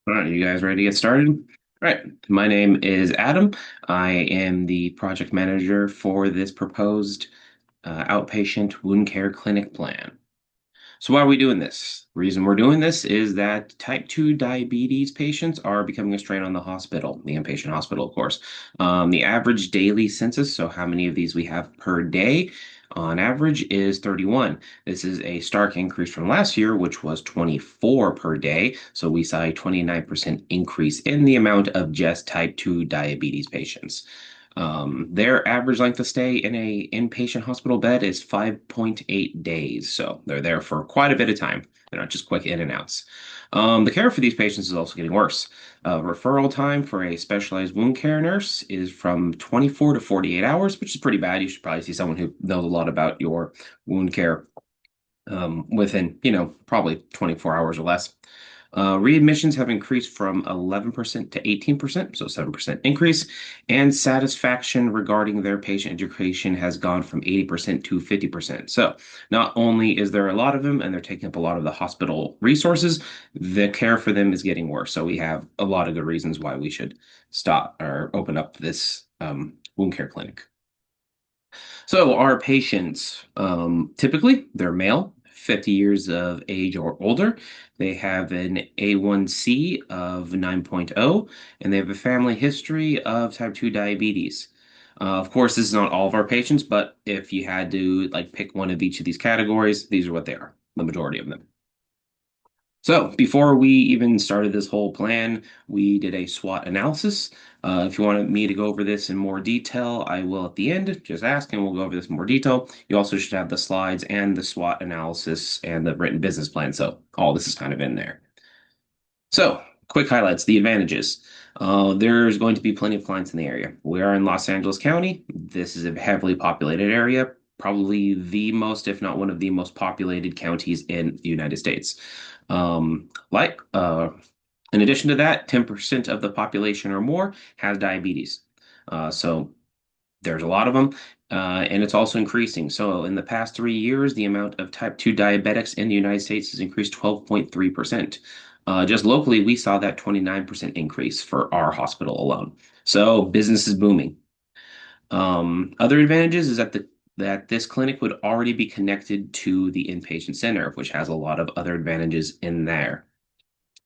All right, you guys ready to get started? All right, my name is Adam. I am the project manager for this proposed outpatient wound care clinic plan. So why are we doing this? The reason we're doing this is that type 2 diabetes patients are becoming a strain on the hospital, the inpatient hospital, of course. The average daily census, so how many of these we have per day, on average is 31. This is a stark increase from last year, which was 24 per day. So we saw a 29% increase in the amount of just type 2 diabetes patients. Their average length of stay in a inpatient hospital bed is 5.8 days, so they're there for quite a bit of time. They're not just quick in and outs. The care for these patients is also getting worse. Referral time for a specialized wound care nurse is from 24 to 48 hours, which is pretty bad. You should probably see someone who knows a lot about your wound care within, probably 24 hours or less. Readmissions have increased from 11% to 18%, so 7% increase, and satisfaction regarding their patient education has gone from 80% to 50%. So not only is there a lot of them and they're taking up a lot of the hospital resources, the care for them is getting worse. So we have a lot of good reasons why we should stop or open up this wound care clinic. So our patients, typically they're male, 50 years of age or older. They have an A1C of 9.0, and they have a family history of type 2 diabetes. Of course, this is not all of our patients, but if you had to like pick one of each of these categories, these are what they are, the majority of them. So before we even started this whole plan, we did a SWOT analysis. If you wanted me to go over this in more detail, I will at the end. Just ask and we'll go over this in more detail. You also should have the slides and the SWOT analysis and the written business plan. So all this is kind of in there. So quick highlights, the advantages. There's going to be plenty of clients in the area. We are in Los Angeles County. This is a heavily populated area, probably the most, if not one of the most populated counties in the United States. Like, in addition to that, 10% of the population or more has diabetes. So there's a lot of them, and it's also increasing. So in the past 3 years, the amount of type 2 diabetics in the United States has increased 12.3%. Just locally, we saw that 29% increase for our hospital alone. So business is booming. Other advantages is that this clinic would already be connected to the inpatient center, which has a lot of other advantages in there.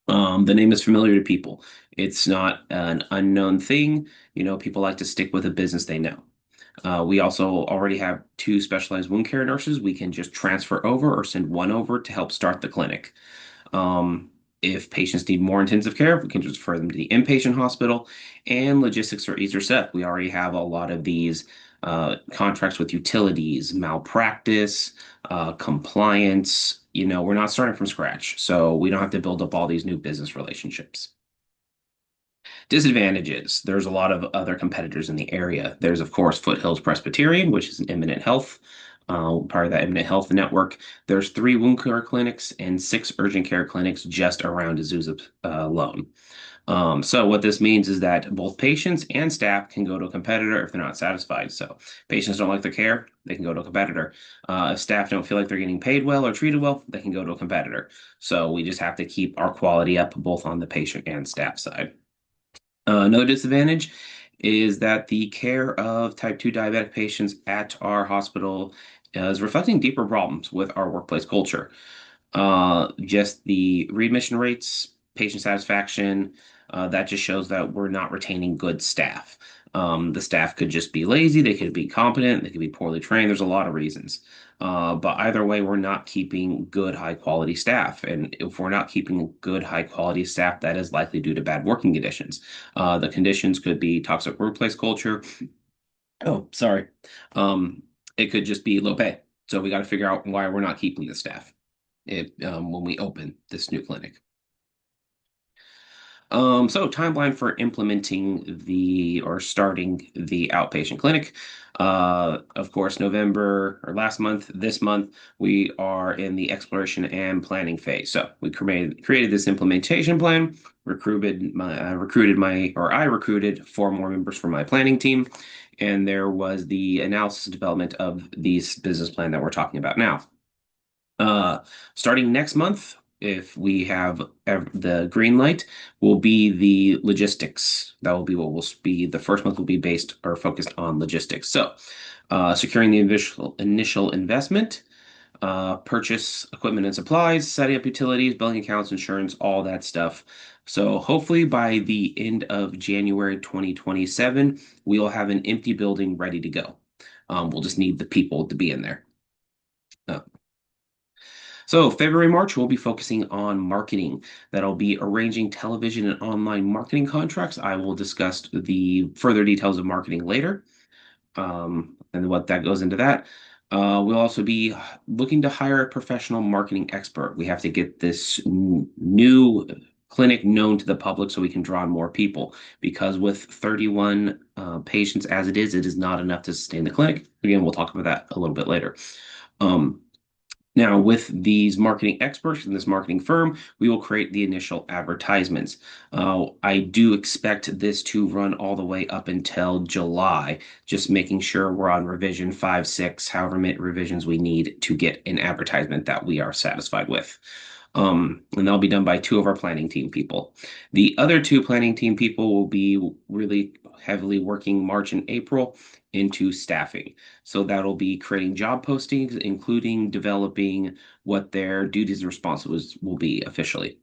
The name is familiar to people. It's not an unknown thing. People like to stick with a business they know. We also already have two specialized wound care nurses. We can just transfer over or send one over to help start the clinic. If patients need more intensive care, we can just refer them to the inpatient hospital. And logistics are easier set. We already have a lot of these contracts with utilities, malpractice, compliance. We're not starting from scratch, so we don't have to build up all these new business relationships. Disadvantages. There's a lot of other competitors in the area. There's, of course, Foothills Presbyterian, which is an Imminent Health, part of that Imminent Health network. There's 3 wound care clinics and 6 urgent care clinics just around Azusa alone. So what this means is that both patients and staff can go to a competitor if they're not satisfied. So patients don't like their care, they can go to a competitor. If staff don't feel like they're getting paid well or treated well, they can go to a competitor. So we just have to keep our quality up both on the patient and staff side. Another disadvantage is that the care of type 2 diabetic patients at our hospital is reflecting deeper problems with our workplace culture. Just the readmission rates, patient satisfaction, that just shows that we're not retaining good staff. The staff could just be lazy, they could be competent, they could be poorly trained. There's a lot of reasons. But either way, we're not keeping good, high quality staff. And if we're not keeping good, high quality staff, that is likely due to bad working conditions. The conditions could be toxic workplace culture. Oh, sorry. Um, it could just be low pay. So we got to figure out why we're not keeping the staff when we open this new clinic. So timeline for implementing or starting the outpatient clinic. Of course, November or last month, this month, we are in the exploration and planning phase. So we created this implementation plan, I recruited 4 more members for my planning team, and there was the analysis and development of this business plan that we're talking about now. Starting next month, if we have the green light, will be the logistics. That will be what will be the first month will be based or focused on logistics. So, securing the initial investment, purchase equipment and supplies, setting up utilities, billing accounts, insurance, all that stuff. So hopefully by the end of January 2027, we'll have an empty building ready to go. We'll just need the people to be in there. Uh, so February, March, we'll be focusing on marketing. That'll be arranging television and online marketing contracts. I will discuss the further details of marketing later, and what that goes into that. We'll also be looking to hire a professional marketing expert. We have to get this new clinic known to the public so we can draw on more people. Because with 31 patients as it is not enough to sustain the clinic. Again, we'll talk about that a little bit later. Um, Now, with these marketing experts in this marketing firm, we will create the initial advertisements. I do expect this to run all the way up until July, just making sure we're on revision 5, 6, however many revisions we need to get an advertisement that we are satisfied with. And that'll be done by two of our planning team people. The other two planning team people will be really heavily working March and April into staffing. So that'll be creating job postings, including developing what their duties and responsibilities will be officially.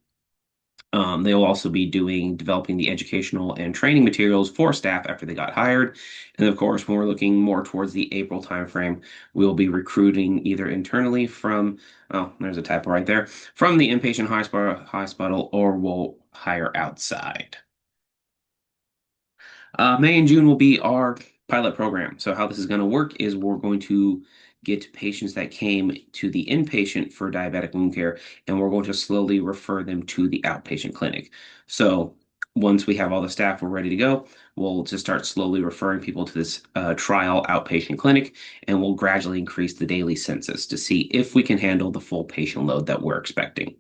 They will also be developing the educational and training materials for staff after they got hired. And of course, when we're looking more towards the April timeframe, we'll be recruiting either internally from, oh, there's a typo right there, from the inpatient hospital, or we'll hire outside. May and June will be our pilot program. So how this is going to work is we're going to get patients that came to the inpatient for diabetic wound care, and we're going to slowly refer them to the outpatient clinic. So once we have all the staff, we're ready to go. We'll just start slowly referring people to this trial outpatient clinic, and we'll gradually increase the daily census to see if we can handle the full patient load that we're expecting.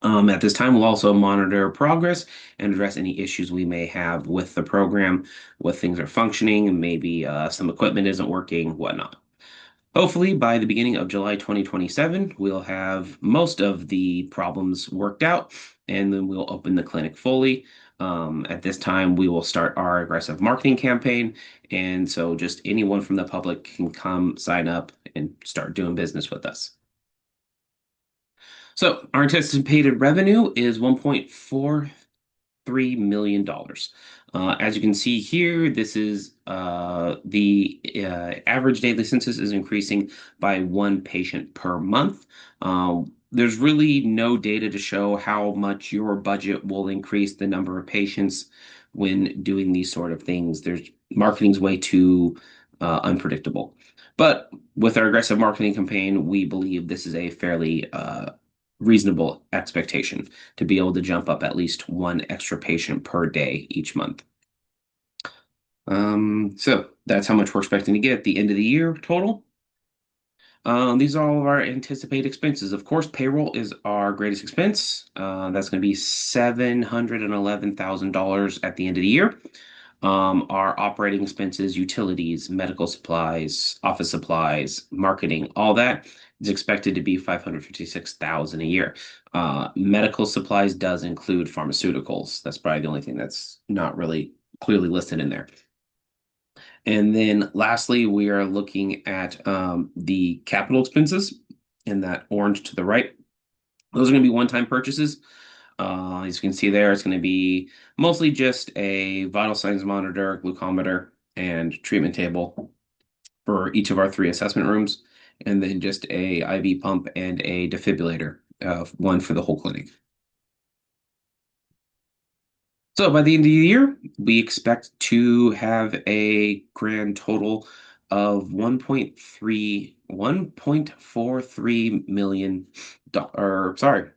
At this time, we'll also monitor progress and address any issues we may have with the program, what things are functioning, and maybe some equipment isn't working, whatnot. Hopefully, by the beginning of July 2027, we'll have most of the problems worked out, and then we'll open the clinic fully. At this time, we will start our aggressive marketing campaign, and so just anyone from the public can come sign up and start doing business with us. So our anticipated revenue is $1.43 million. As you can see here, this is the average daily census is increasing by one patient per month. There's really no data to show how much your budget will increase the number of patients when doing these sort of things. There's marketing's way too unpredictable. But with our aggressive marketing campaign, we believe this is a fairly reasonable expectation to be able to jump up at least one extra patient per day each month. So that's how much we're expecting to get at the end of the year total. These are all of our anticipated expenses. Of course, payroll is our greatest expense. That's going to be $711,000 at the end of the year. Our operating expenses, utilities, medical supplies, office supplies, marketing, all that is expected to be $556,000 a year. Medical supplies does include pharmaceuticals. That's probably the only thing that's not really clearly listed in there. And then lastly, we are looking at the capital expenses in that orange to the right. Those are going to be one-time purchases. As you can see there, it's going to be mostly just a vital signs monitor, glucometer, and treatment table for each of our three assessment rooms, and then just a IV pump and a defibrillator, one for the whole clinic. So by the end of the year, we expect to have a grand total of 1.43 million, or sorry,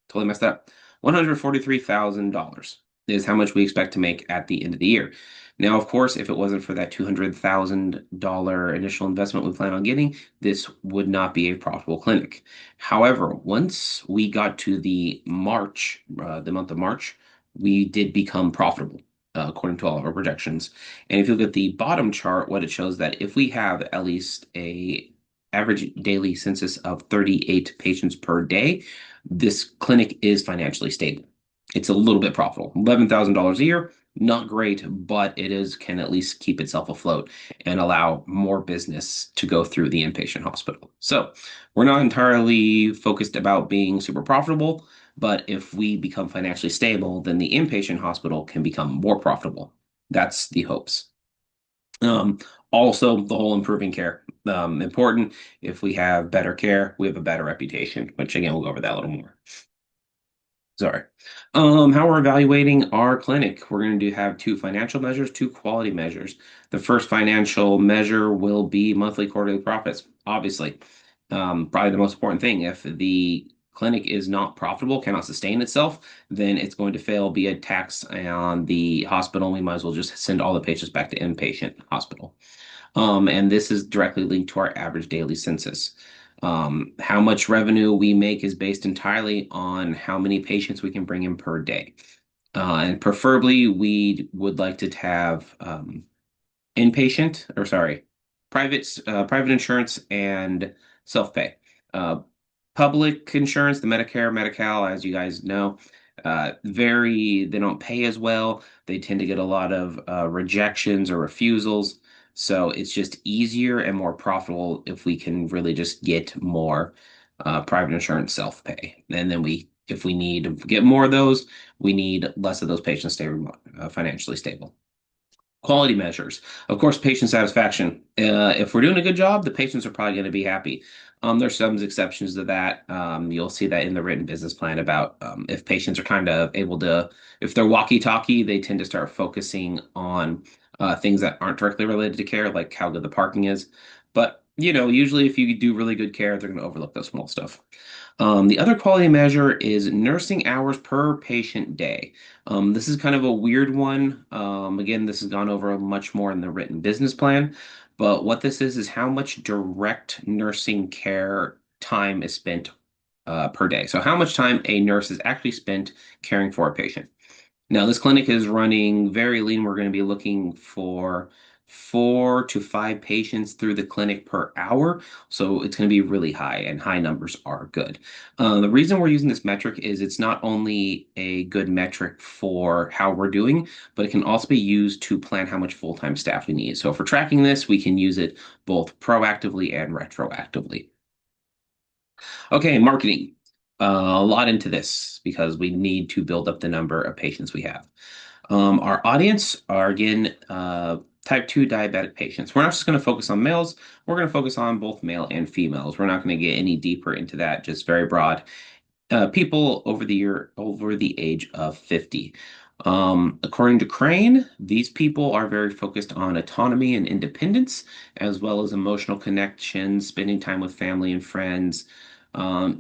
totally messed up. $143,000 is how much we expect to make at the end of the year. Now, of course, if it wasn't for that $200,000 initial investment we plan on getting, this would not be a profitable clinic. However, once we got to the month of March, we did become profitable, according to all of our projections. And if you look at the bottom chart, what it shows that if we have at least a average daily census of 38 patients per day, this clinic is financially stable. It's a little bit profitable. $11,000 a year, not great, but it is can at least keep itself afloat and allow more business to go through the inpatient hospital. So we're not entirely focused about being super profitable, but if we become financially stable, then the inpatient hospital can become more profitable. That's the hopes. Um, Also, the whole improving care, important. If we have better care, we have a better reputation, which again, we'll go over that a little more. Sorry. How we're evaluating our clinic. We're going to have two financial measures, two quality measures. The first financial measure will be monthly quarterly profits. Obviously, probably the most important thing. If the clinic is not profitable, cannot sustain itself, then it's going to fail, be a tax on the hospital. We might as well just send all the patients back to inpatient hospital. And this is directly linked to our average daily census. How much revenue we make is based entirely on how many patients we can bring in per day. And preferably, we would like to have inpatient, or sorry, private insurance and self-pay. Uh, Public insurance, the Medicare, Medi-Cal, as you guys know, they don't pay as well. They tend to get a lot of rejections or refusals. So it's just easier and more profitable if we can really just get more private insurance self-pay. And then if we need to get more of those, we need less of those patients to stay financially stable. Quality measures. Of course, patient satisfaction. If we're doing a good job, the patients are probably going to be happy. There's some exceptions to that. You'll see that in the written business plan about if patients are kind of able to, if they're walkie-talkie, they tend to start focusing on things that aren't directly related to care, like how good the parking is. But, usually if you do really good care, they're going to overlook those small stuff. The other quality measure is nursing hours per patient day. This is kind of a weird one. Again, this has gone over much more in the written business plan, but what this is how much direct nursing care time is spent per day. So, how much time a nurse is actually spent caring for a patient. Now, this clinic is running very lean. We're going to be looking for 4 to 5 patients through the clinic per hour. So it's going to be really high, and high numbers are good. The reason we're using this metric is it's not only a good metric for how we're doing, but it can also be used to plan how much full-time staff we need. So if we're tracking this, we can use it both proactively and retroactively. Okay, marketing. A lot into this because we need to build up the number of patients we have. Our audience are again type 2 diabetic patients. We're not just going to focus on males, we're going to focus on both male and females. We're not going to get any deeper into that, just very broad. People over the age of 50. According to Crane, these people are very focused on autonomy and independence, as well as emotional connection, spending time with family and friends,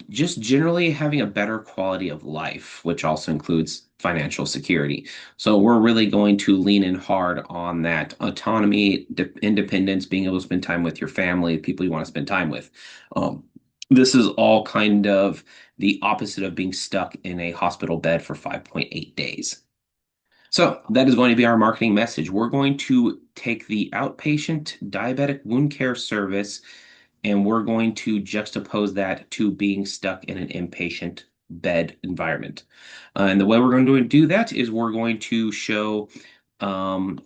just generally having a better quality of life, which also includes financial security. So we're really going to lean in hard on that autonomy, independence, being able to spend time with your family, people you want to spend time with. Um, this is all kind of the opposite of being stuck in a hospital bed for 5.8 days. So that is going to be our marketing message. We're going to take the outpatient diabetic wound care service and we're going to juxtapose that to being stuck in an inpatient bed environment. And the way we're going to do that is we're going to show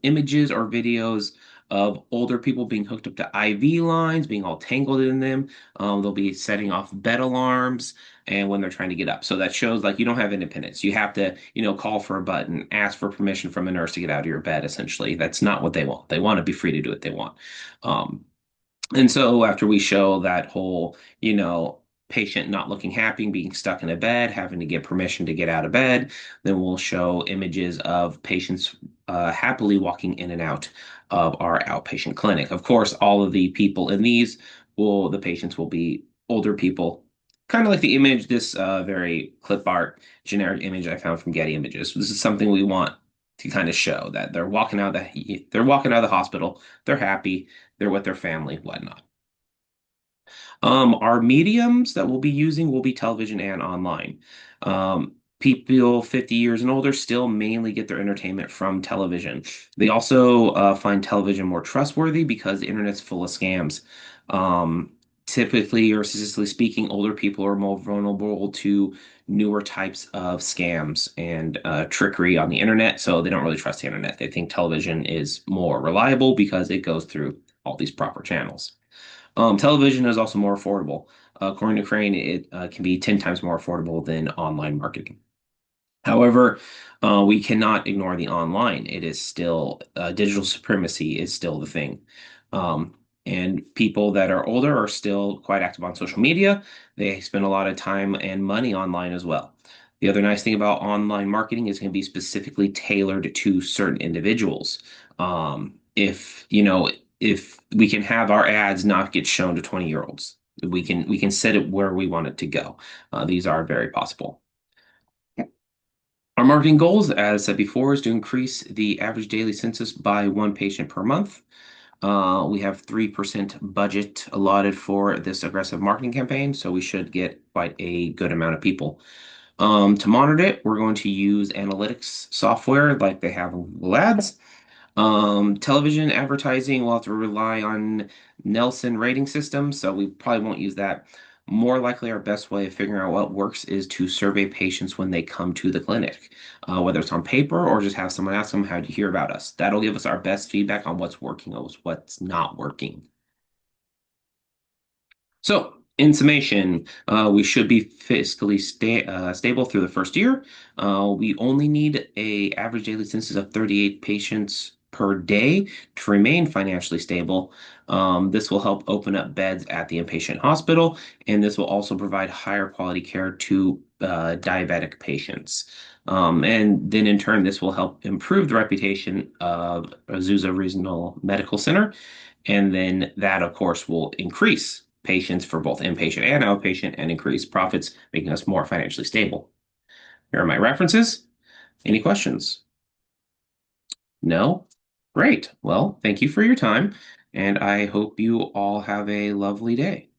images or videos of older people being hooked up to IV lines, being all tangled in them. They'll be setting off bed alarms and when they're trying to get up. So that shows like you don't have independence. You have to, call for a button, ask for permission from a nurse to get out of your bed, essentially. That's not what they want. They want to be free to do what they want. Um, and so after we show that whole, patient not looking happy, being stuck in a bed, having to get permission to get out of bed, then we'll show images of patients happily walking in and out of our outpatient clinic. Of course, all of the people in the patients will be older people, kind of like the image, this very clip art generic image I found from Getty Images. This is something we want to kind of show that they're walking out of the hospital, they're happy, they're with their family, whatnot. Our mediums that we'll be using will be television and online. People 50 years and older still mainly get their entertainment from television. They also find television more trustworthy because the internet's full of scams. Um, Typically, or statistically speaking, older people are more vulnerable to newer types of scams and trickery on the internet, so they don't really trust the internet. They think television is more reliable because it goes through all these proper channels. Television is also more affordable. According to Crane, it can be 10 times more affordable than online marketing. However, we cannot ignore the online. It is still digital supremacy is still the thing. Um, and people that are older are still quite active on social media. They spend a lot of time and money online as well. The other nice thing about online marketing is going to be specifically tailored to certain individuals. If we can have our ads not get shown to 20-year-olds, we can set it where we want it to go. These are very possible. Our marketing goals, as said before, is to increase the average daily census by one patient per month. We have 3% budget allotted for this aggressive marketing campaign, so we should get quite a good amount of people. To monitor it, we're going to use analytics software like they have in Google Ads. Television advertising, we'll have to rely on Nelson rating systems, so we probably won't use that. More likely, our best way of figuring out what works is to survey patients when they come to the clinic, whether it's on paper or just have someone ask them, how do you hear about us? That'll give us our best feedback on what's working or what's not working. So, in summation, we should be fiscally stable through the first year. We only need a average daily census of 38 patients per day to remain financially stable. This will help open up beds at the inpatient hospital, and this will also provide higher quality care to diabetic patients. And then in turn, this will help improve the reputation of Azusa Regional Medical Center, and then that, of course, will increase patients for both inpatient and outpatient and increase profits, making us more financially stable. Here are my references. Any questions? No? Great. Well, thank you for your time, and I hope you all have a lovely day.